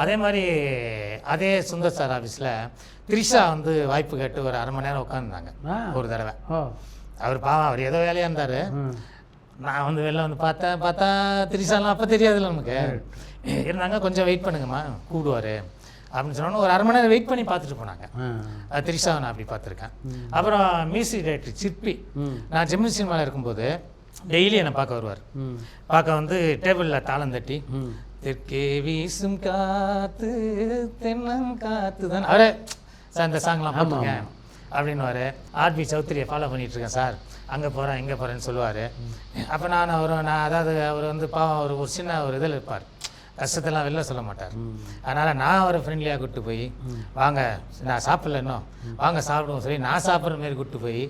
அதே மாதிரி அதே சுந்தர் சார் ஆஃபீஸில் த்ரிஷா வந்து வாய்ப்பு கேட்டு ஒரு 1/2 மணி நேரம் உட்காந்துருந்தாங்க ஒரு தடவை. அவர் பாவம், அவர் ஏதோ வேலையாக இருந்தார். நான் வந்து வெளில வந்து பார்த்தா த்ரிஷாலாம் அப்போ தெரியாதுல்ல நமக்கு. இருந்தாங்க, கொஞ்சம் வெயிட் பண்ணுங்கம்மா கூப்பிடுவார் அப்படின்னு சொன்னோன்னு ஒரு 1/2 மணி நேரம் வெயிட் பண்ணி பார்த்துட்டு போனாங்க. த்ரிஷாவை நான் அப்படி பார்த்துருக்கேன். அப்புறம் மியூசிக் டைரக்டர் சிற்பி, நான் ஜெமினி சினிமாவில் இருக்கும்போது டெய்லி என்னை பார்க்க வருவார். பார்க்க வந்து டேபிளில் தாளம் தட்டி தெற்கே வீசும் காத்து தென்னன் காத்து தான் அவரே சார் இந்த சாங்லாம் போட்டுங்க அப்படின்னுவார். ஆர்பி சௌத்ரியை ஃபாலோ பண்ணிகிட்ருக்கேன் சார், அங்கே போகிறேன் இங்கே போகிறேன்னு சொல்லுவார். அப்போ நான் அதாவது அவர் வந்து பாவம் ஒரு சின்ன ஒரு இதில் இருப்பார், கஷ்டத்தெல்லாம் வெளில சொல்ல மாட்டார். அதனால் நான் அவரை ஃப்ரெண்ட்லியாக கூப்பிட்டு போய் வாங்க நான் சாப்பிடல இன்னும் வாங்க சாப்பிடுவோம் சொல்லி நான் சாப்பிட்ற மாரி கூப்பிட்டு போய்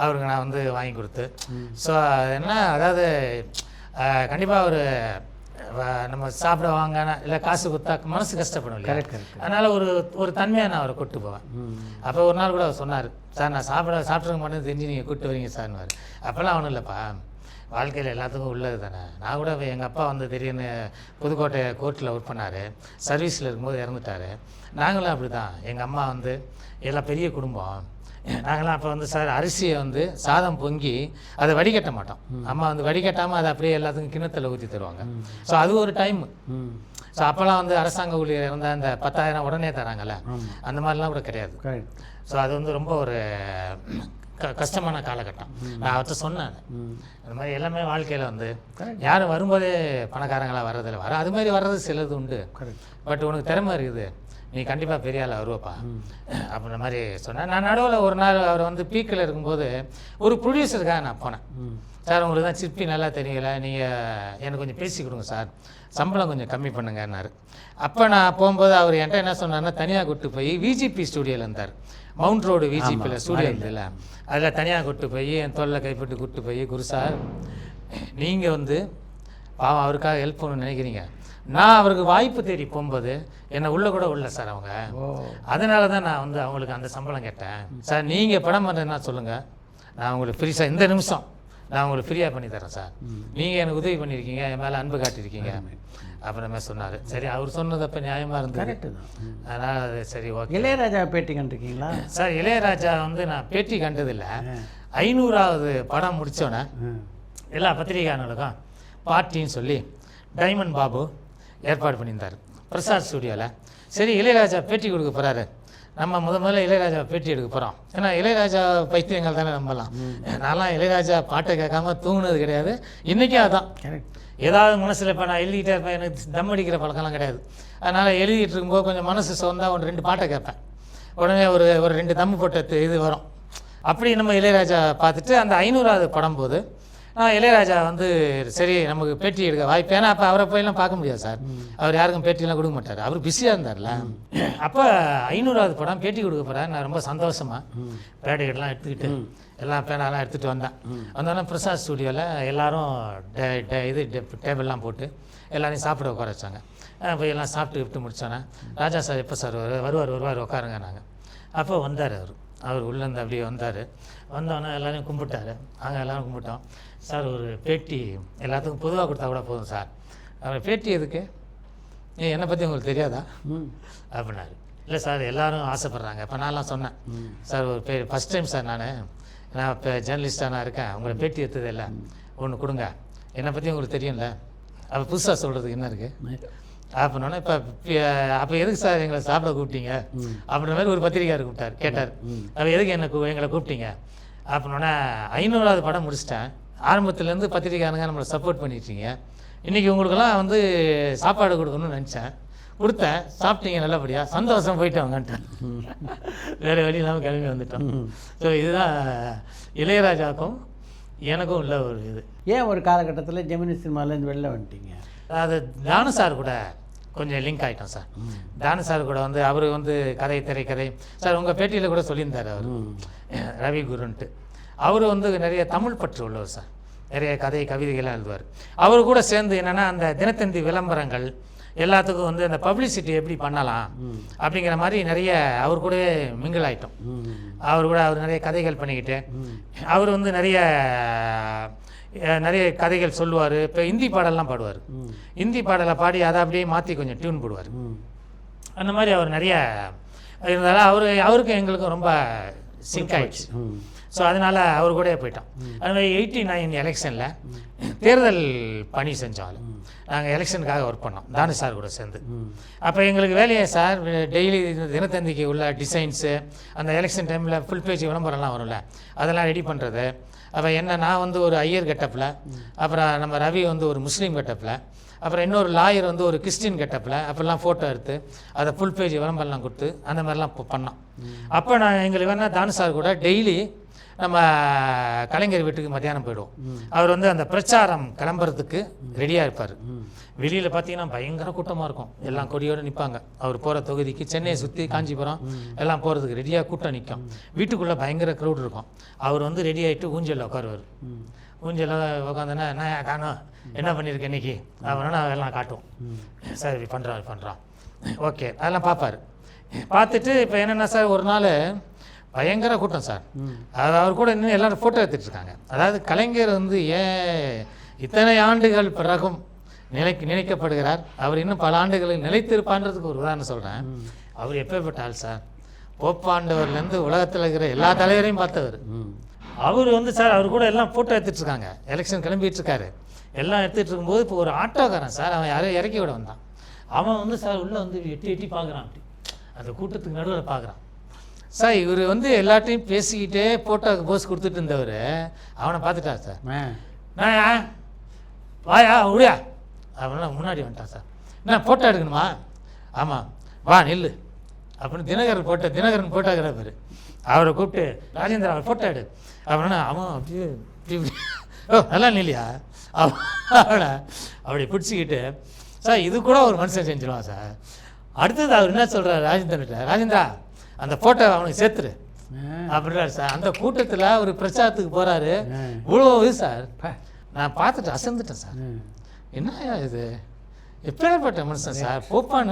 அவருக்கு நான் வந்து வாங்கி கொடுத்து. ஸோ என்ன அதாவது கண்டிப்பாக ஒரு நம்ம சாப்பிட வாங்க இல்லை காசு கொடுத்தா மனசு கஷ்டப்படும் இல்லையா, அதனால் ஒரு தன்மையாக நான் அவரை கூப்பிட்டு போவேன். அப்போ ஒரு நாள் கூட அவர் சொன்னார், சார் நான் சாப்பிட்ருக்க மாட்டேன்னு தெரிஞ்சு நீங்கள் கூப்பிட்டு வரீங்க சார்னுவார். அப்போல்லாம் ஒன்றும் இல்லைப்பா, வாழ்க்கையில் எல்லாத்துக்கும் உள்ளது தானே. நான் கூட எங்கள் அப்பா வந்து திடீர்னு புதுக்கோட்டை கோர்ட்டில் ஒர்க் பண்ணார், சர்வீஸில் இருக்கும்போது இறந்துட்டார். நாங்களும் அப்படி தான், எங்கள் அம்மா வந்து எல்லாம் பெரிய குடும்பம், நாங்களாம் அப்போ வந்து சார் அரிசியை வந்து சாதம் பொங்கி அதை வடிகட்ட மாட்டோம். அம்மா வந்து வடிகட்டாமல் அதை அப்படியே எல்லாத்துக்கும் கிணத்துல ஊற்றி தருவாங்க. ஸோ அது ஒரு டைமு. ஸோ அப்போல்லாம் வந்து அரசாங்க ஊழியர் இருந்தால் அந்த 10,000 உடனே தராங்கல்ல, அந்த மாதிரிலாம் கூட கிடையாது. ஸோ அது வந்து ரொம்ப ஒரு கஷ்டமான காலகட்டம். நான் அவர்கிட்ட சொன்னேன், அந்த மாதிரி எல்லாமே வாழ்க்கையில் வந்து யாரும் வரும்போதே பணக்காரங்களாக வர்றதில்ல, அது மாதிரி வர்றது சிலது உண்டு. பட் உனக்கு திறமை இருக்குது, நீ கண்டிப்பாக பெரிய ஆள் வருவப்பா அப்படின்ற மாதிரி சொன்னேன். நான் நடுவில் ஒரு நாள் அவர் வந்து பீக்கில் இருக்கும்போது ஒரு ப்ரொடியூசருக்காக நான் போனேன். சார் உங்களுக்கு தான் சிற்பி நல்லா தெரியல, நீங்கள் எனக்கு கொஞ்சம் பேசி கொடுங்க சார், சம்பளம் கொஞ்சம் கம்மி பண்ணுங்கன்னாரு. அப்போ நான் போகும்போது அவர் என்கிட்ட என்ன சொன்னார்னா, தனியாக கூப்பிட்டு போய் விஜிபி ஸ்டூடியோவில் இருந்தார், மவுண்ட் ரோடு விஜிபியில் ஸ்டூடியோ இருந்ததில்ல, அதில் தனியாக கூப்பிட்டு போய் என் தோளில் கைப்பட்டு கூப்பிட்டு போய், குரு சார் நீங்கள் வந்து பாவம் அவருக்காக ஹெல்ப் பண்ணணும்னு நினைக்கிறீங்க, நான் அவருக்கு வாய்ப்பு தேடி போகும்போது என்னை உள்ள கூட உள்ள சார் அவங்க, அதனால தான் நான் வந்து அவங்களுக்கு அந்த சம்பளம் கேட்டேன். சார் நீங்கள் படம் பண்ணுறதுன்னா சொல்லுங்கள், நான் உங்களுக்கு ஃப்ரீ சார், இந்த நிமிஷம் நான் உங்களுக்கு ஃப்ரீயாக பண்ணி தரேன் சார், நீங்கள் எனக்கு உதவி பண்ணியிருக்கீங்க, என் மேலே அன்பு காட்டியிருக்கீங்க அப்புறமே சொன்னார். சரி அவர் சொன்னது அப்போ நியாயமாக இருந்தது, அதனால் அது சரி ஓகே. இளையராஜா பேட்டி கண்டிருக்கீங்களா சார்? இளையராஜா வந்து நான் பேட்டி கண்டதில்லை. 500வது படம் முடித்தோன்னே எல்லா பத்திரிகையாளர்களுக்கும் பார்ட்டின்னு சொல்லி டைமண்ட் பாபு ஏற்பாடு பண்ணியிருந்தார் பிரசாத் ஸ்டூடியோவில். சரி இளையராஜா பேட்டி கொடுக்க போகிறாரு, நம்ம முதல்ல இளையராஜா பேட்டி எடுக்க போகிறோம். ஏன்னா இளையராஜா பைத்தியங்கள் தானே நம்பலாம். நான்லாம் இளையராஜா பாட்டை கேட்காம தூங்குனது கிடையாது, இன்றைக்கும் அதுதான். ஏதாவது மனசில் இப்போ நான் எழுதிக்கிட்டே இருப்பேன், எனக்கு தம் அடிக்கிற பழக்கம்லாம் கிடையாது. அதனால் எழுதிட்டு இருக்கும்போது கொஞ்சம் மனசு சொந்தா 1-2 பாட்டை கேட்பேன், உடனே ஒரு 2 தம்மு போட்ட இது வரும். அப்படி நம்ம இளையராஜா பார்த்துட்டு அந்த 500வது படம் போது நான் இளையராஜா வந்து சரி நமக்கு பேட்டி எடுக்க வாய்ப்பு, ஏன்னா அப்போ அவரை போயெல்லாம் பார்க்க முடியாது சார், அவர் யாருக்கும் பேட்டிலாம் கொடுக்க மாட்டார், அவர் பிஸியாக இருந்தார்ல. அப்போ 500வது படம் பேட்டி கொடுக்க போகிறார். நான் ரொம்ப சந்தோஷமாக பேட்டிகள்லாம் எடுத்துக்கிட்டு எல்லாம் பேனாலாம் எடுத்துகிட்டு வந்தோன்னே பிரசாத் ஸ்டூடியோவில் எல்லோரும் இது டேபிள்லாம் போட்டு எல்லாரையும் சாப்பிட உட்கார வச்சாங்க. போய் எல்லாம் சாப்பிட்டு முடித்தோன்னே ராஜா சார் எப்போ சார் வருவார் உட்காருங்க நாங்கள். அப்போ வந்தார் அவர் உள்ளேருந்து அப்படியே வந்தோன்னே எல்லோரையும் கும்பிட்டாரு, நாங்கள் எல்லோரும் கும்பிட்டோம். சார் ஒரு பேட்டி எல்லாத்துக்கும் பொதுவாக கொடுத்தா கூட போதும் சார், அவர் பேட்டி எதுக்கு, என்னை பற்றி உங்களுக்கு தெரியாதா அப்படின்னாரு. இல்லை சார் எல்லோரும் ஆசைப்பட்றாங்க. இப்போ நான்லாம் சொன்னேன், சார் ஒரு ஃபஸ்ட் டைம் சார் நான் இப்போ ஜேர்னலிஸ்டாக நான் இருக்கேன், உங்களை பேட்டி எடுத்தது இல்லை, ஒன்று கொடுங்க, என்னை பற்றி உங்களுக்கு தெரியும்ல, அப்போ புதுசாக சொல்கிறதுக்கு என்ன இருக்குது அப்படின்னோடனே அப்போ எதுக்கு சார் எங்களை சாப்பிட கூப்பிட்டீங்க அப்படின்ற மாதிரி ஒரு பத்திரிக்கையார் கேட்டார். அப்போ எதுக்கு எங்களை கூப்பிட்டீங்க அப்படின்னோடனே 500வது படம் முடிச்சிட்டேன், ஆரம்பத்துலேருந்து பத்திரிக்கையாருங்க நம்மளை சப்போர்ட் பண்ணிட்டீங்க, இன்றைக்கி உங்களுக்கெல்லாம் வந்து சாப்பாடு கொடுக்கணும்னு நினச்சேன், கொடுத்தேன், சாப்பிட்டீங்க நல்லபடியாக, சந்தோஷம் போயிட்டு வாங்கன்ட்டேன், வேறு வழி இல்லாமல் கிளம்பி வந்துட்டோம். ஸோ இதுதான் இளையராஜாவுக்கும் எனக்கும் உள்ள ஒரு இது. ஏன் ஒரு காலகட்டத்தில் ஜெமினி சினிமாலேருந்து வெளில வந்துட்டீங்க? அது தானு சார் கூட கொஞ்சம் லிங்க் ஆகிட்டோம் சார். தானு சார் கூட வந்து அவர் வந்து கதை திரைக்கதை சார் உங்கள் பேட்டியில் கூட சொல்லியிருந்தார், அவர் ரவி குருன்ட்டு, அவர் வந்து நிறைய தமிழ் பற்று உள்ளவர் சார், நிறைய கதை கவிதைகள்லாம் எழுதுவார். அவர் கூட சேர்ந்து என்னென்னா அந்த தினத்தந்தி விளம்பரங்கள் எல்லாத்துக்கும் வந்து அந்த பப்ளிசிட்டி எப்படி பண்ணலாம் அப்படிங்கிற மாதிரி நிறைய அவர் கூடவே மிங்கிள் ஆகிட்டோம். அவர் நிறைய கதைகள் பண்ணிக்கிட்டு அவர் வந்து நிறைய கதைகள் சொல்லுவார். இப்போ ஹிந்தி பாடலாம் பாடுவார், ஹிந்தி பாடலை பாடி அதை அப்படியே மாற்றி கொஞ்சம் டியூன் போடுவார். அந்த மாதிரி அவர் நிறைய இருந்தாலும் அவருக்கும் எங்களுக்கும் ரொம்ப சிங்க் ஆயிடுச்சு. ஸோ அதனால் அவர் கூட போயிட்டோம். அது மாதிரி 89 எலெக்ஷனில் தேர்தல் பணி செஞ்சோம். நாங்கள் எலெக்ஷனுக்காக ஒர்க் பண்ணோம் தானு சார் கூட சேர்ந்து. அப்போ எங்களுக்கு வேலையை சார் டெய்லி தினத்தந்திக்கு உள்ள டிசைன்ஸு, அந்த எலெக்ஷன் டைமில் ஃபுல் பேஜ் விளம்பரம்லாம் வரும்ல, அதெல்லாம் ரெடி பண்ணுறது. அப்போ நான் வந்து ஒரு ஐயர் கெட்டப்பில், அப்புறம் நம்ம ரவி வந்து ஒரு முஸ்லீம் கெட்டப்பில், அப்புறம் இன்னொரு லாயர் வந்து ஒரு கிறிஸ்டின் கெட்டப்பில் அப்போல்லாம் ஃபோட்டோ எடுத்து அதை ஃபுல் பேஜ் விளம்பரம்லாம் கொடுத்து அந்த மாதிரிலாம் பண்ணோம். அப்போ எங்களுக்கு வேணால் தானு சார் கூட டெய்லி நம்ம கலைஞர் வீட்டுக்கு மத்தியானம் போயிடுவோம். அவர் வந்து அந்த பிரச்சாரம் கிளம்புறதுக்கு ரெடியாக இருப்பார். வெளியில் பார்த்தீங்கன்னா பயங்கர கூட்டமாக இருக்கும், எல்லாம் கொடியோடு நிற்பாங்க. அவர் போகிற தொகுதிக்கு சென்னையை சுற்றி காஞ்சிபுரம் எல்லாம் போகிறதுக்கு ரெடியாக கூட்டம் நிற்கும். வீட்டுக்குள்ளே பயங்கர க்ரௌட் இருக்கும். அவர் வந்து ரெடி ஆகிட்டு ஊஞ்சலில் உட்காருவார். ஊஞ்சலில் உட்காந்துன்னா நான் காணும் என்ன பண்ணியிருக்கேன் இன்றைக்கி அவனா எல்லாம் காட்டுவோம். சார் இப்படி பண்ணுறான் ஓகே அதெல்லாம் பார்ப்பார். பார்த்துட்டு இப்போ என்னென்னா சார் ஒரு நாள் பயங்கர கூட்டம் சார். அவர் கூட இன்னும் எல்லோரும் ஃபோட்டோ எடுத்துகிட்டு இருக்காங்க. அதாவது கலைஞர் வந்து ஏன் இத்தனை ஆண்டுகள் பிறகும் நினைக்கப்படுகிறார், அவர் இன்னும் பல ஆண்டுகளில் நிலைத்திருப்பான்றதுக்கு ஒரு உதாரணம் சொல்கிறேன். அவர் எப்பேற்பட்ட ஆள் சார், போப்பாண்டவர்லேருந்து உலகத்தில் இருக்கிற எல்லா தலைவரையும் பார்த்தவர். அவர் வந்து சார் அவர் கூட எல்லாம் ஃபோட்டோ எடுத்துகிட்டு இருக்காங்க. எலெக்ஷன் கிளம்பிட்டு இருக்காரு. எல்லாம் எடுத்துகிட்டு இருக்கும்போது இப்போ ஒரு ஆட்டோக்காரன் சார், அவன் யாரையும் இறக்கி விட வந்தான். அவன் வந்து சார் உள்ளே வந்து எட்டி பார்க்குறான். அப்படி அந்த கூட்டத்துக்கு நடுவில் பார்க்குறான் சார். இவர் வந்து எல்லாத்தையும் பேசிக்கிட்டே ஃபோட்டோக்கு போஸ் கொடுத்துட்டு இருந்தவர் அவனை பார்த்துட்டார் சார். நான் வாயா விடியா அப்படின்னா முன்னாடி வந்துட்டான் சார். என்ன ஃபோட்டோ எடுக்கணுமா? ஆமாம் வா நெல்லு அப்படின்னு தினகரன் ஃபோட்டோகிராஃபர் அவரை கூப்பிட்டு ராஜேந்திரா அவர் ஃபோட்டோ எடு அப்படின்னா அவன் அப்படியே ஓ நல்லா இல்லையா அவனை அப்படி பிடிச்சிக்கிட்டு சார் இது கூட ஒரு மனுஷன் செஞ்சிருவான் சார். அடுத்தது அவர் என்ன சொல்கிறார் ராஜேந்திரா அந்த ஃபோட்டோ அவனுக்கு சேர்த்துரு அப்படின்றாரு சார். அந்த கூட்டத்தில் ஒரு பிரச்சாரத்துக்கு போகிறாரு. இவ்வளோ இது சார் நான் பார்த்துட்டு அசந்துட்டேன் சார். என்னையா இது எப்பேற்பட்ட மனுஷன் சார்.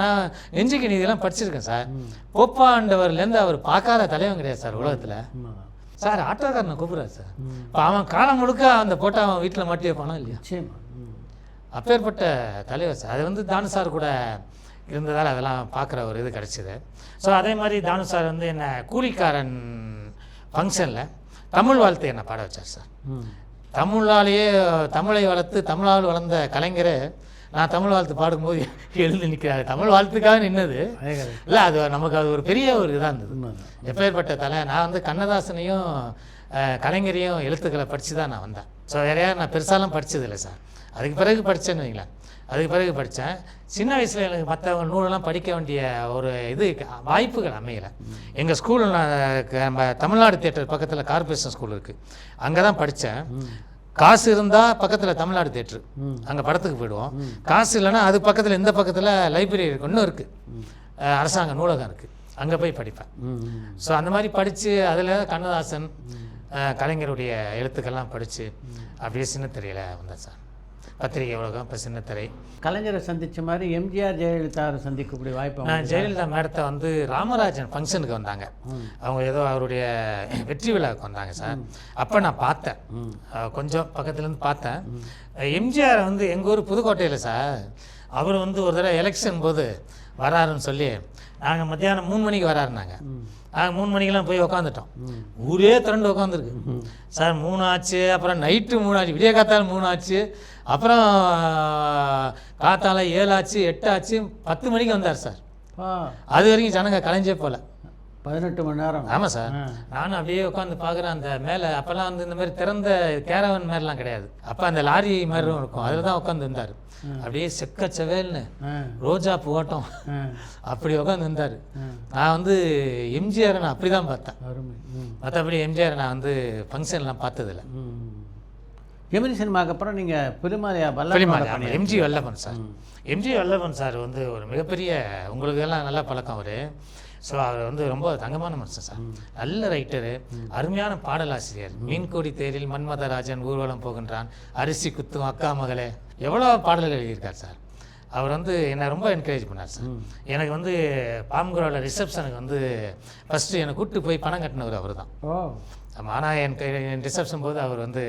நான் நெஞ்சுக்கு நீதியெல்லாம் படிச்சிருக்கேன் சார். போப்பாண்டவர்லேருந்து அவர் பார்க்காத தலைவன் கிடையாது சார் உலகத்தில் சார். ஆட்டோக்காரனை கூப்பிட்றாரு சார். இப்போ அவன் காலம் முழுக்க அந்த ஃபோட்டோ அவன் வீட்டில் மாட்டி வைப்பானோ இல்லையா? அப்பேற்பட்ட தலைவர் சார். அது வந்து தானு சார் கூட இருந்ததால் அதெல்லாம் பார்க்குற ஒரு இது கிடச்சிது. ஸோ அதே மாதிரி தானு சார் வந்து என்னை கூலிக்காரன் ஃபங்க்ஷனில் தமிழ் வாழ்த்து என்னை பாட வச்சார் சார். தமிழை வளர்த்து தமிழால் வளர்ந்த கலைஞரை நான் தமிழ் வாழ்த்து பாடும்போது எழுந்து நிற்கிறாரு. தமிழ் வாழ்த்துக்காக நின்னது இல்லை, அது நமக்கு அது ஒரு பெரிய ஒரு இதாக இருந்தது. எப்பேற்பட்ட நான் வந்து கண்ணதாசனையும் கலைஞரையும் எழுத்துக்களை படித்து தான் நான் வந்தேன். ஸோ வேறையா நான் பெருசாலாம் படித்ததில்லை சார். அதுக்கு பிறகு படித்தேன்னு வைங்களேன். அதுக்கு பிறகு படித்தேன். சின்ன வயசில் எனக்கு மற்றவங்க நூலெல்லாம் படிக்க வேண்டிய ஒரு இது வாய்ப்புகள் அமையலை. எங்கள் ஸ்கூல் நம்ம தமிழ்நாடு தியேட்டர் பக்கத்தில் கார்பரேஷன் ஸ்கூல் இருக்குது, அங்கே தான் படித்தேன். காசு இருந்தால் பக்கத்தில் தமிழ்நாடு தியேட்ரு, அங்கே படத்துக்கு போயிடுவோம். காசு இல்லைன்னா அது பக்கத்தில் இந்த பக்கத்தில் லைப்ரரி இருக்குது, இன்னும் இருக்குது, அரசாங்க நூலகம் இருக்குது, அங்கே போய் படிப்பேன். ஸோ அந்த மாதிரி படித்து அதில் கண்ணதாசன் கலைஞருடைய எழுத்துக்கள்லாம் படித்து அப்படியே சின்னத்திரையில் வந்தேன் சார். பத்திரிகை உலகம் இப்போ சின்னத்திரை. கலைஞரை சந்தித்த மாதிரி எம்ஜிஆர் ஜெயலலிதாவை சந்திக்கக்கூடிய வாய்ப்பு. நான் ஜெயலலிதா மேடத்தை வந்து ராமராஜன் ஃபங்க்ஷனுக்கு வந்தாங்க. அவங்க ஏதோ அவருடைய வெற்றி விழாவுக்கு வந்தாங்க சார். அப்போ நான் பார்த்தேன், கொஞ்சம் பக்கத்துலேருந்து பார்த்தேன். எம்ஜிஆர் வந்து எங்கள் ஊர் புதுக்கோட்டையில் சார், அவர் வந்து ஒரு தடவை எலெக்ஷன் போது வராருன்னு சொல்லி நாங்கள் மத்தியானம் 3 மணிக்கு வராருனாங்க. நாங்கள் 3 மணிக்கெல்லாம் போய் உக்காந்துட்டோம். ஊரே திரண்டு உட்காந்துருக்கு சார். 3 ஆச்சு, அப்புறம் நைட்டு 3 ஆச்சு, விடிய காத்தாலும் 3 ஆச்சு, அப்புறம் காத்தால 7 ஆச்சு, 8 ஆச்சு, 10 மணிக்கு வந்தார் சார். அது வரைக்கும் ஜனங்க கலைஞ்சே போல. 18 மணி நேரம். ஆமாம் சார். நானும் அப்படியே உட்காந்து பார்க்குறேன். அந்த மேலே அப்போல்லாம் வந்து இந்த மாதிரி திறந்த கேரவன் மாதிரிலாம் கிடையாது. அப்போ அந்த லாரி மாதிரியும் இருக்கும், அதில் தான் உட்காந்து இருந்தார். அப்படியே செக்கச்சவேல்னு ரோஜா பூவாட்டம் அப்படி உட்காந்து இருந்தார். நான் வந்து எம்ஜிஆரை நான் அப்படி தான் பார்த்தேன். மற்றபடி எம்ஜிஆரை நான் வந்து ஃபங்க்ஷன்லாம் பார்த்ததில்லை. ஜெமினி சினிமாவுக்கு அப்புறம் நீங்கள் Filmalaya MG Vallabhan sir. MG Vallabhan sir வந்து ஒரு மிகப்பெரிய, உங்களுக்கு எல்லாம் நல்ல பழக்கம் அவர். ஸோ அவர் வந்து ரொம்ப தங்கமான மனுஷன் சார். நல்ல ரைட்டரு, அருமையான பாடலாசிரியர். மீன்கோடி தேரில் மன்மதராஜன் ஊர்வலம் போகின்றான், அரிசி குத்தும் அக்கா மகளே, எவ்வளோ பாடல்கள் எழுதியிருக்கார் சார். அவர் வந்து என்னை ரொம்ப என்கரேஜ் பண்ணார் சார். எனக்கு வந்து பாம்புகுரோட ரிசப்ஷனுக்கு வந்து ஃபஸ்ட்டு என்னை கூப்பிட்டு போய் பணம் கட்டினவர் அவர் தான். ஆனால் என் ரிசப்ஷன் போது அவர் வந்து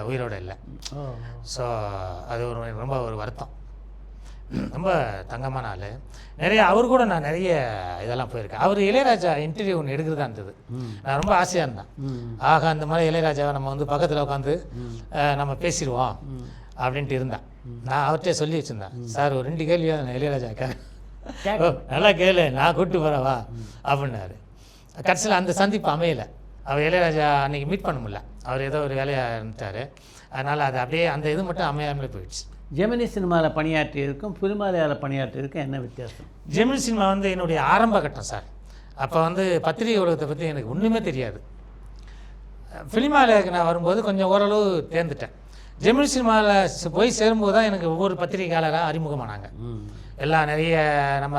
உயிரோடு இல்லை. ஸோ அது ரொம்ப ஒரு வருத்தம். ரொம்ப தங்கமான ஆள். நிறைய அவர் கூட நான் நிறைய இதெல்லாம் போயிருக்கேன். அவர் இளையராஜா இன்டர்வியூ ஒன்று எடுக்கிறதா இருந்தது. நான் ரொம்ப ஆசையாக இருந்தேன். ஆக அந்த மாதிரி இளையராஜாவை நம்ம வந்து பக்கத்தில் உட்காந்து நம்ம பேசிடுவோம் அப்படின்ட்டு இருந்தேன். நான் அவர்கிட்ட சொல்லி வச்சுருந்தேன், சார் ஒரு 2 கேள்வியாக நான் இளையராஜாக்காக நல்லா கேளு, நான் கூப்பிட்டு போகிறவா அப்படின்னாரு. கடைசியில் அந்த சந்திப்பு அமையலை. அவர் இளையராஜா அன்றைக்கி மீட் பண்ண முடியல, அவர் ஏதோ ஒரு வேலையாக இருந்துட்டார். அதனால் அது அப்படியே அந்த இது மட்டும் அமையாமலே போயிடுச்சு. ஜெமினி சினிமாவில் பணியாற்றியிருக்கும் ஃபிலிமாலயாவில் பணியாற்றியிருக்கும் என்ன வித்தியாசம்? ஜெமினி சினிமா வந்து என்னுடைய ஆரம்ப கட்டம் சார். அப்போ வந்து பத்திரிகை உலகத்தை பற்றி எனக்கு ஒன்றுமே தெரியாது. ஃபிலிமாலயாவுக்கு நான் வரும்போது கொஞ்சம் ஓரளவு தேர்ந்துட்டேன். ஜெமினி சினிமாவில் போய் சேரும்போது தான் எனக்கு ஒவ்வொரு பத்திரிகையாளராக அறிமுகமானாங்க. எல்லாம் நிறைய நம்ம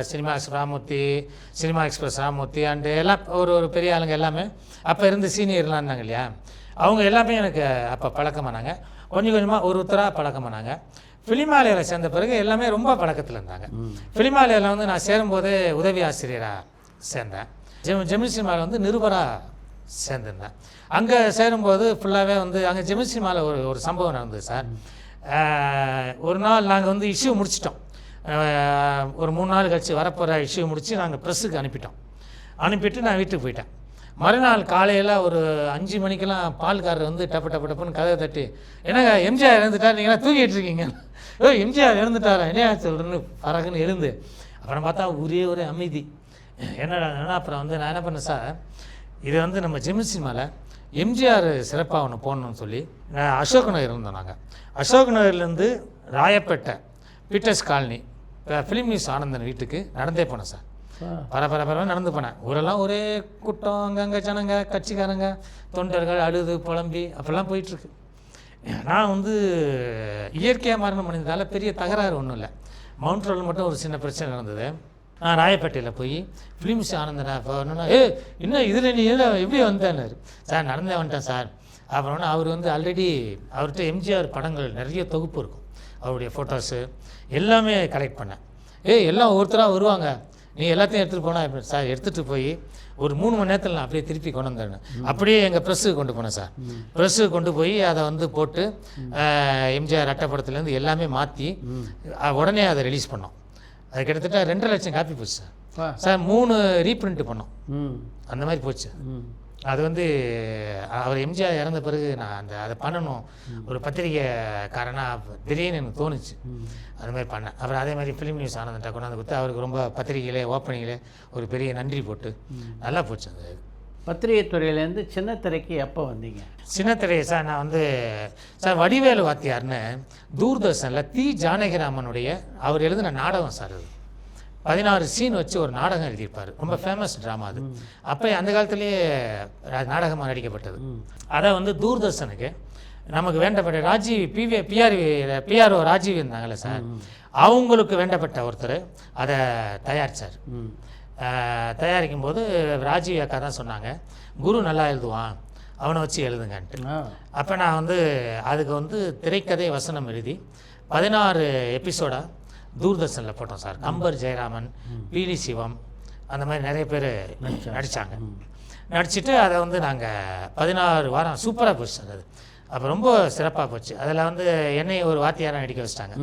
cinema Ramurthy, cinema express Ramurthy and எல்லாம் ஒரு பெரிய ஆளுங்க எல்லாமே அப்போ இருந்து சீனியர்லாம் இருந்தாங்க இல்லையா, அவங்க எல்லாமே எனக்கு அப்போ பழக்கமானாங்க. கொஞ்சம் கொஞ்சமாக ஒருத்தராக பழக்கமானாங்க. ஃபிலிமாலயாவில் சேர்ந்த பிறகு எல்லாமே ரொம்ப பழக்கத்தில் இருந்தாங்க. ஃபிலிமாலயாவில் வந்து நான் சேரும்போதே உதவி ஆசிரியராக சேர்ந்தேன். ஜெமினி சினிமாவில் வந்து நிருபராக சேர்ந்துருந்தேன். அங்கே சேரும்போது ஃபுல்லாகவே வந்து அங்கே ஜெமினி சினிமாவில் ஒரு சம்பவம் நடந்தது சார். ஒரு நாள் நாங்கள் வந்து இஷ்யூ முடிச்சிட்டோம். ஒரு 3 நாள் கழிச்சு வரப்போகிற இஷ்யூ முடித்து நாங்கள் ப்ரெஸ்ஸுக்கு அனுப்பிட்டு நான் வீட்டுக்கு போயிட்டேன். மறுநாள் காலையில் ஒரு 5 மணிக்கெல்லாம் பால்காரர் வந்து டப்புன்னு கதவை தட்டி, என்னங்க எம்ஜிஆர் இறந்துட்டார், நீங்களாம் தூங்கிட்டு இருக்கீங்க. எம்ஜிஆர் இறந்துட்டாரா, என்ன சொல்கிறேன்னு பறகுன்னு எழுந்து அப்புறம் பார்த்தா ஒரே அமைதி. என்னடா அப்புறம் வந்து நான் என்ன பண்ணேன் சார், இது வந்து நம்ம ஜெமினி சினிமாவில் எம்ஜிஆர் சிறப்பாக ஒன்று போடணும்னு சொல்லி அசோக் நகர் இருந்தோம். நாங்கள் அசோக் நகர்லேருந்து Royapettah Peter's colony film news Anandan வீட்டுக்கு நடந்தே போனேன் சார். பரபரப்பாக நடந்து போனேன். ஊரெல்லாம் ஒரே கூட்டம், அங்கங்கே ஜனங்க, கட்சிக்காரங்க, தொண்டர்கள் அழுது புலம்பி அப்படிலாம் போயிட்டுருக்கு. நான் வந்து இயற்கையாக மரணம் பண்ணியிருந்தால பெரிய தகராறு ஒன்றும் இல்லை. மவுண்ட் ரோடில் மட்டும் ஒரு சின்ன பிரச்சனை நடந்தது. நான் ராயப்பேட்டையில் போய் ஃபிலிம்ஸ் ஆனந்தனா போனோன்னா, இன்னும் இதில் நீ எப்படி வந்தேன்னாரு. சார் நடந்தே வந்துட்டேன் சார். அப்புறம்னா அவர் வந்து ஆல்ரெடி அவர்கிட்ட எம்ஜிஆர் படங்கள் நிறைய தொகுப்பு இருக்கும், அவருடைய ஃபோட்டோஸு எல்லாமே கலெக்ட் பண்ணேன். எல்லாம் ஒவ்வொருத்தராக வருவாங்க, நீ எல்லாத்தையும் எடுத்துகிட்டு போனால் சார். எடுத்துகிட்டு போய் ஒரு 3 மணி நேரத்தில் நான் அப்படியே திருப்பி கொண்டு வந்தேன். அப்படியே எங்கள் ப்ரெஸ்ஸுக்கு கொண்டு போனேன் சார். ப்ரெஸ்ஸுக்கு கொண்டு போய் அதை வந்து போட்டு எம்ஜிஆர் அட்டைப்படத்துலேருந்து எல்லாமே மாற்றி உடனே அதை ரிலீஸ் பண்ணோம். அது கிட்டத்தட்ட 2.5 லட்சம் காப்பி போச்சு சார். சார் 3 ரீப்ரிண்ட் பண்ணோம். அந்த மாதிரி போச்சு. அது வந்து அவர் எம்ஜிஆர் இறந்த பிறகு நான் அதை பண்ணணும் ஒரு பத்திரிகைக்காரனாக திடீர்னு எனக்கு தோணுச்சு. அது மாதிரி பண்ணேன். அப்புறம் அதே மாதிரி ஃபிலிம் நியூஸ் ஆனந்தன்ட்ட கொண்டாந்து கொடுத்து அவருக்கு ரொம்ப பத்திரிகையிலே ஓப்பனிங்கிலே ஒரு பெரிய நன்றி போட்டு நல்லா போச்சு. அந்த பத்திரிகை துறையிலேருந்து சின்னத்திரைக்கு எப்போ வந்தீங்க? சின்னத்திரையை சார் நான் வந்து சார் வடிவேலு வாத்தியார்னு தூர்தர்ஷனில் தி ஜானகிராமனுடைய அவர் எழுதின நாடகம் சார். அது 16 சீன் வச்சு ஒரு நாடகம் எழுதியிருப்பார். ரொம்ப ஃபேமஸ் ட்ராமா அது. அப்போ அந்த காலத்துலேயே நாடகமாக நடிக்கப்பட்டது. அதை வந்து தூர்தர்ஷனுக்கு நமக்கு வேண்டப்பட்ட ராஜீவ் பிஆர்ஓ ராஜீவ் இருந்தாங்கல்ல சார், அவங்களுக்கு வேண்டப்பட்ட ஒருத்தர் அதை தயாரித்தார். தயாரிக்கும் போது ராஜீவ் அக்கா தான் சொன்னாங்க, குரு நல்லா எழுதுவான், அவனை வச்சு எழுதுங்கன்ட்டு. அப்போ நான் வந்து அதுக்கு வந்து திரைக்கதை வசனம் எழுதி 16 எபிசோடாக தூர்தர்ஷனில் போட்டோம் சார். கம்பர் ஜெயராமன், பிடி சிவம், அந்த மாதிரி நிறைய பேர் நடித்தாங்க. நடிச்சுட்டு அதை வந்து நாங்கள் 16 வாரம் சூப்பராக போச்சு சார். அது அப்போ ரொம்ப சிறப்பாக போச்சு. அதில் வந்து என்னையை ஒரு வாத்தியாராக நடிக்க வச்சிட்டாங்க.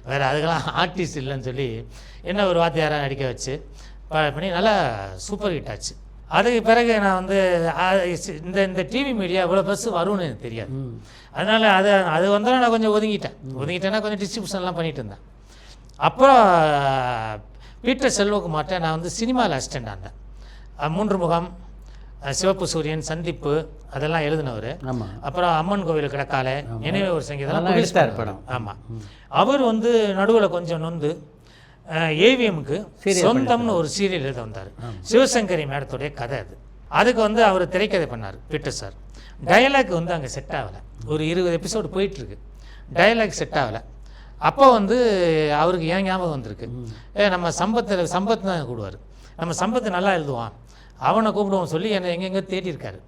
வேறு அதுக்கெல்லாம் ஆர்டிஸ்ட் இல்லைன்னு சொல்லி என்ன ஒரு வாத்தியாராக நடிக்க வச்சு பண்ணி நல்லா சூப்பர் ஹிட் ஆச்சு. அதுக்கு பிறகு நான் வந்து இந்த டிவி மீடியா இவ்வளோ பஸ் வரும்னு எனக்கு தெரியாது. அதனால் அது வந்தாலும் நான் கொஞ்சம் ஒதுங்கிட்டேன்னா கொஞ்சம் டிஸ்ட்ரிபியூஷன்லாம் பண்ணிகிட்டு இருந்தேன். அப்புறம் பீட்டர் செல்வகுமார்ட்ட நான் வந்து சினிமாவில் அசிஸ்டண்டாக இருந்தேன். 3 முகம், சிவப்பு சூரியன், சந்திப்பு அதெல்லாம் எழுதினவர். அப்புறம் அம்மன் கோவில் கிடக்கால, நினைவே ஒரு சங்கீதம் படம். ஆமாம், அவர் வந்து நடுவில் கொஞ்சம் நொந்து ஏவிஎம்க்கு சொந்தம்னு ஒரு சீரியல் எழுத வந்தார். சிவசங்கரி மேடத்துடைய கதை அதுக்கு வந்து அவர் திரைக்கதை பண்ணார் பீட்டர் சார். டயலாக் வந்து அங்கே செட் ஆகலை. ஒரு 20 எபிசோடு போயிட்டுருக்கு, டயலாக் செட் ஆகலை. அப்போ வந்து அவருக்கு ஏன் ஞாபகம் வந்திருக்கு, நம்ம சம்பத்து தான் கூடுவார், நம்ம சம்பத்து நல்லா எழுதுவான், அவனை கூப்பிடுவோம் சொல்லி என்னை எங்கெங்கேயோ தேடியிருக்காரு.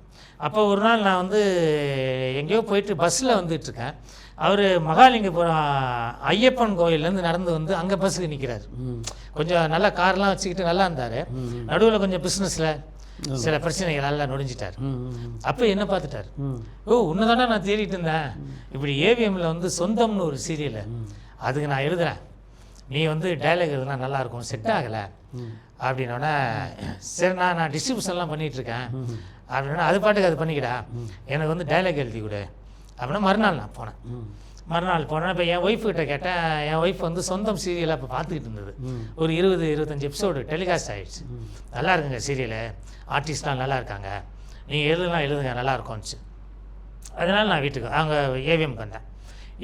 அப்போ ஒரு நாள் நான் வந்து எங்கேயோ போயிட்டு பஸ்ஸில் வந்துட்டுருக்கேன். அவர் மகாலிங்கபுரம் ஐயப்பன் கோயிலேருந்து நடந்து வந்து அங்கே பஸ்ஸுக்கு நிற்கிறார். கொஞ்சம் நல்லா கார்லாம் வச்சுக்கிட்டு நல்லா இருந்தார். நடுவில் கொஞ்சம் பிஸ்னஸில் சில பிரச்சனைகளால் நொடிஞ்சிட்டார். அப்போ என்ன பார்த்துட்டார், உன்னதானே நான் தேடிட்டு இருந்தேன், இப்படி ஏவிஎம்மில் வந்து சொந்தம்னு ஒரு சீரியலை அதுக்கு நான் எழுதுகிறேன், நீ வந்து டைலாக் இதெல்லாம் நல்லாயிருக்கும், செட் ஆகலை அப்படின்னோடனே சரி நான் டிஸ்ட்ரிபியூஷன்லாம் பண்ணிகிட்ருக்கேன் அப்படின்னா அது பாட்டுக்கு அது பண்ணிக்கிடா, எனக்கு வந்து டைலாக் எழுதி கொடு அப்படின்னா மறுநாள் நான் போனேன். மறுநாள் போனேன். இப்போ என் ஒய்ஃப்கிட்ட கேட்டேன். என் ஒய்ஃப் வந்து சொந்தம் சீரியலாக இப்போ பார்த்துக்கிட்டு இருந்தது. ஒரு 20-25 எபிசோடு டெலிகாஸ்ட் ஆகிடுச்சு. நல்லா இருக்குங்க சீரியலு, ஆர்டிஸ்ட்லாம் நல்லா இருக்காங்க, நீங்கள் எழுதுங்க நல்லா இருக்கும்ச்சு. அதனால் நான் வீட்டுக்கு அங்கே ஏவிஎம்க்கு வந்தேன்.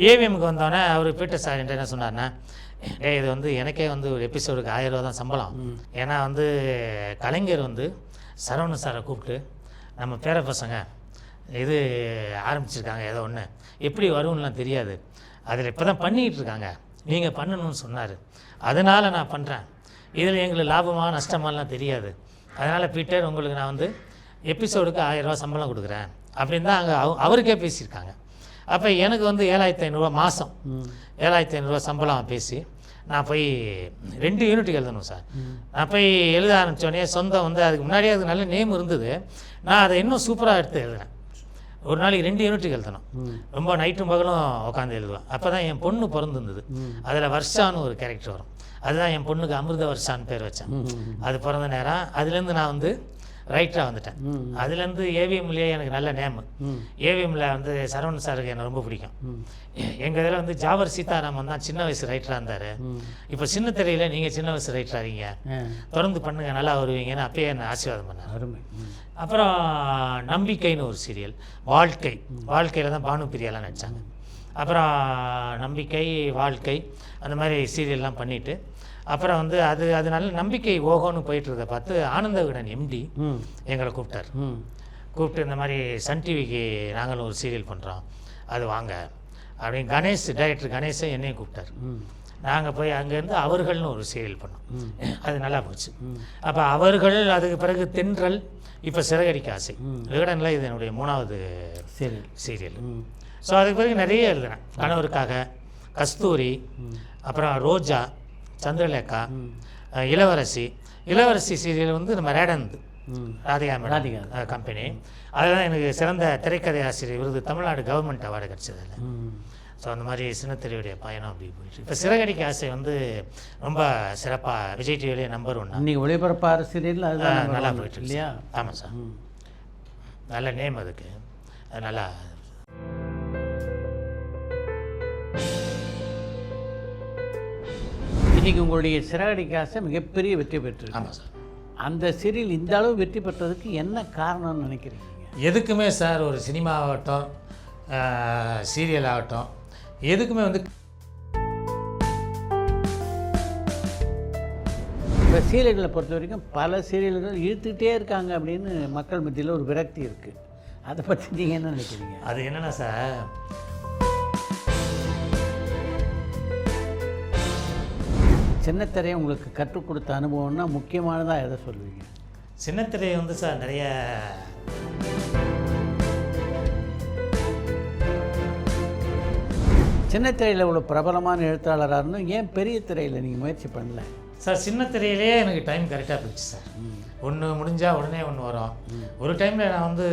ஏவிஎம்க்கு வந்தோடனே அவர் பீட்டர் சார் என்கிட்ட என்ன சொன்னார்னா, இது வந்து எனக்கே வந்து ஒரு எபிசோடுக்கு 1000 ரூபா தான் சம்பளம். ஏன்னா வந்து கலைஞர் வந்து சரவண சாரை கூப்பிட்டு நம்ம பேர பசங்க இது ஆரம்பிச்சிருக்காங்க ஏதோ ஒன்று, எப்படி வரும்லாம் தெரியாது, அதில் இப்போ தான் பண்ணிக்கிட்டு இருக்காங்க, நீங்கள் பண்ணணும்னு சொன்னார், அதனால் நான் பண்ணுறேன், இதில் எங்களுக்கு லாபமாக நஷ்டமாலாம் தெரியாது, அதனால் பீட்டர் உங்களுக்கு நான் வந்து எபிசோடுக்கு 1000 ரூபா சம்பளம் கொடுக்குறேன் அப்படின்னு தான் அங்கே அவருக்கே பேசியிருக்காங்க. அப்போ எனக்கு வந்து 7500 மாதம் 7500 சம்பளம் பேசி நான் போய் 2 யூனிட்டுக்கு எழுதணும் சார். நான் போய் எழுத ஆரம்பித்தோடனே சொந்தம் வந்து அதுக்கு முன்னாடியே அதுக்கு நல்ல நேம் இருந்தது, நான் அதை இன்னும் சூப்பராக எடுத்து எழுதுனேன். ஒரு நாளைக்கு 2 யூனிட்டுக்கு எழுதணும், ரொம்ப நைட்டும் பகலும் உட்காந்து எழுதுவேன். அப்போ தான் என் பொண்ணு பிறந்திருந்தது, அதில் வர்ஷான்னு ஒரு கேரக்டர் வரும், அதுதான் என் பொண்ணுக்கு அமிர்த வர்ஷான்னு பேர் வச்சேன். அது பிறந்த நேரம் அதுலேருந்து நான் வந்து ரைட்டராக வந்துட்டேன். அதுலேருந்து ஏவிஎம்லேயே எனக்கு நல்ல நேமு. ஏவிஎம்மில் வந்து சரவணன் சாருக்கு எனக்கு ரொம்ப பிடிக்கும். எங்கள் இதில் வந்து ஜாவர் சீதாராமன் தான் சின்ன வயசு ரைட்டராக இருந்தார். இப்போ சின்ன திரையில் நீங்கள் சின்ன வயசு ரைட்டராக இருக்கீங்க, தொடர்ந்து பண்ணுங்க நல்லா வருவீங்கன்னு அப்பயே என்னை ஆசீர்வாதம் பண்ணார். அப்புறம் நம்பிக்கைன்னு ஒரு சீரியல், வாழ்க்கையில் தான் பானு பிரியாலாம் நடித்தாங்க. அப்புறம் நம்பிக்கை, வாழ்க்கை அந்த மாதிரி சீரியல்லாம் பண்ணிவிட்டு அப்புறம் வந்து அது நல்ல நம்பிக்கை ஓகோன்னு போயிட்டுருக்க பார்த்து ஆனந்த விகடன் எம்டி எங்களை கூப்பிட்டார். கூப்பிட்டு இந்த மாதிரி சன் டிவிக்கு நாங்களும் ஒரு சீரியல் பண்ணுறோம், அது வாங்க அப்படின்னு டைரக்டர் கணேஷை என்னையும் கூப்பிட்டார். நாங்கள் போய் அங்கேருந்து அவர்கள்னு ஒரு சீரியல் பண்ணோம், அது நல்லா போச்சு. அப்போ அவர்கள், அதுக்கு பிறகு தென்றல், இப்போ சிறகடிக்க ஆசை, விகடனில் இது என்னுடைய 3வது சீரியல். ஸோ அதுக்கு பிறகு நிறைய எழுதுனேன். கணவருக்காக, கஸ்தூரி, அப்புறம் ரோஜா, சந்திரலேகா, இளவரசி சீரியல் வந்து நம்ம ரேடந்த் ராதிகா கம்பெனி, அதுதான் எனக்கு சிறந்த திரைக்கதை ஆசிரியர் விருது தமிழ்நாடு கவர்மெண்ட் அவார்டு கிடச்சது இல்லை. ஸோ அந்த மாதிரி சின்னத்திரையுடைய பயணம் அப்படி போயிட்டு இப்போ சிறகடிக்க ஆசை வந்து ரொம்ப சிறப்பாக விஜய் டிவிலேயே நம்பர் 1 இன்றைக்கி ஒளிபரப்பாக சீரியல் நல்லா போயிட்டு இல்லையா? ஆமாம் சார், நல்ல நேம் அதுக்கு, அது நல்லா. இன்றைக்கி உங்களுடைய சிறகடிக்க ஆசை மிகப்பெரிய வெற்றி பெற்று. ஆமாம் சார். அந்த சீரியல் இந்த அளவு வெற்றி பெற்றதுக்கு என்ன காரணம்னு நினைக்கிறீங்க? எதுக்குமே சார், ஒரு சினிமாவாகட்டும் சீரியல் ஆகட்டும், எதுக்குமே வந்து இப்போ சீரியல்களை பொறுத்த வரைக்கும் பல சீரியல்கள் இழுத்துக்கிட்டே இருக்காங்க அப்படின்னு மக்கள் மத்தியில் ஒரு விரக்தி இருக்குது. அதை பற்றி நீங்கள் என்ன நினைக்கிறீங்க? அது என்னென்னா சார், சின்னத்திரையை உங்களுக்கு கற்றுக் கொடுத்த அனுபவம்னா முக்கியமானதாக எதை சொல்லுவீங்க? சின்னத்திரையை வந்து சார் நிறைய சின்னத்திரையில் இவ்வளோ பிரபலமான எழுத்தாளராக இருந்தும் ஏன் பெரிய திரையில் நீங்கள் முயற்சி பண்ணல சார்? சின்னத்திரையிலேயே எனக்கு டைம் கரெக்டாக போயிடுச்சு சார். ஒன்று முடிஞ்சால் உடனே ஒன்று வரும். ஒரு டைமில் நான் வந்து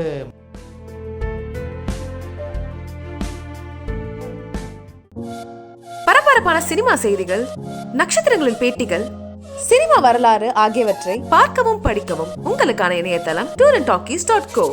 பரபரப்பான சினிமா செய்திகள், நட்சத்திரங்களின் பேட்டிகள், சினிமா வரலாறு ஆகியவற்றை பார்க்கவும் படிக்கவும் உங்களுக்கான இணையதளம் tourantalkies.co.